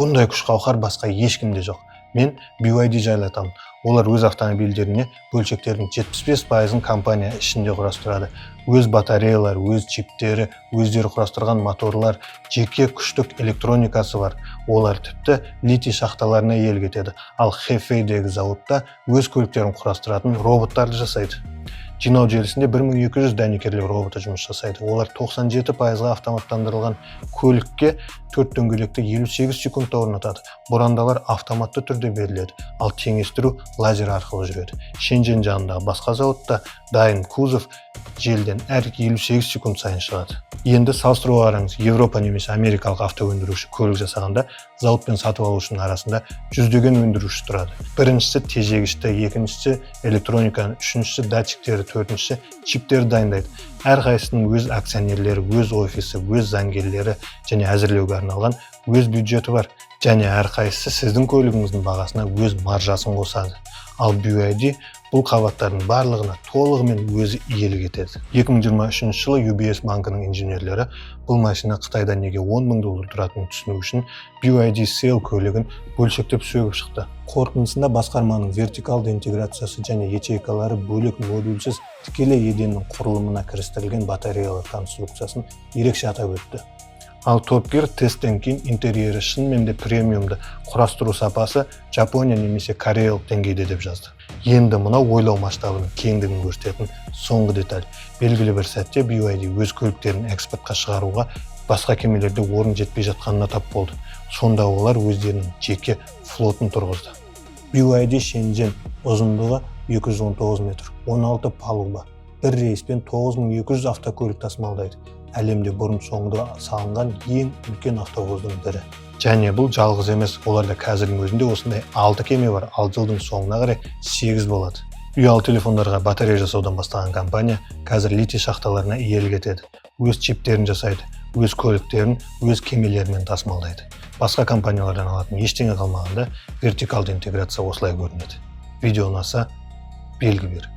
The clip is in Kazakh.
Бұндай күш-қауқар басқа ешкімде жоқ. Мен BYD жайлы айтамын. Олар өз автомобильдеріне бөлшектердің 75%-ын компания ішінде құрастырады. Өз батареялар, өз чиптері, өздері құрастырған моторлар, жеке күштік электроникасы бар. Олар тіпті литий шахталарына иелік етеді. Ал Hefei'дегі зауытта өз көліктерін құрастыратын роботтарды жасайды. Жинау желісінде 1200 дәнекерлеу роботы жұмыс жасайды. Олар 97%-ға автоматтандырылған көлікке 4 дөңгелекті 58 секундта орнатады. Бұрандалар автоматты түрде беріледі, ал теңестіру лазер арқылы жүреді. Шенжен жанындағы басқа зауытта дайын кузов желден әр 58 секунд сайын шығады. Енді салыстыруға қараңыз, Европа немесе америкалық автоөндіруші көлік жасағанда зауыт пен сатып алушының арасында жүздеген өндіруші тұрады. Біріншісі тежегішті, екіншісі электрониканы, үшіншісі датчиктері, төртіншісі чиптерді дайындайды. Әрқайсының өз акционерлері, өз офисі, өз заңгерлері және әзірлеуге арналған өз бюджеті бар. Және әрқайсысы сіздің көлігіңіздің бағасына өз маржасын қосады. Ал BYD бұл қабаттардың барлығына толығымен өзі иелік етеді. 2023 жылы UBS банкының инженерлері бұл машина Қытайда неге $10 000 тұратынын түсіну үшін BYD Seal көлігін бөлшектеп сөгіп шықты. Қорытындысында басқарманың вертикалды интеграциясы және ячейкалары бөлек модульсіз тікелей еденнің құрылымына кірістірілген батареялар конструкциясын ерекше атап өтті. Ал топгер тесттен кейін интерьері шынымен де премиумды, құрастыру сапасы Жапония немесе Кореялық деңгейде деп жазды. Енді мынау ойлау масштабының кеңдігін көрсететін соңғы деталь. Белгілі бір сәтте BYD өз көліктерін экспортқа шығаруға басқа кемелерде орын жетпей жатқанына тап болды. Сонда олар өздерінің жеке флотын тұрғызды. BYD Шенжен ұзындығы 219 метр, 16 палуба, бір рейспен 9200 автокөлік тасымалдайды. Әлемде бұрын соңды салынған ең үлкен автовоздың бірі. Және бұл жалғыз емес, оларда қазірдің өзінде осындай 6 кеме бар, ал жылдың соңына қарай 8 болады. Ұялы телефондарға батарея жасаудан бастаған компания қазір литий шахталарына иелік етеді. Өз чиптерін жасайды, өз көліктерін өз кемелерімен тасымалдайды. Басқа компаниялардан алатын ештеңе қалмағанда вертикалды интеграция осылай көрінеді. Видео ұнаса белгі бер.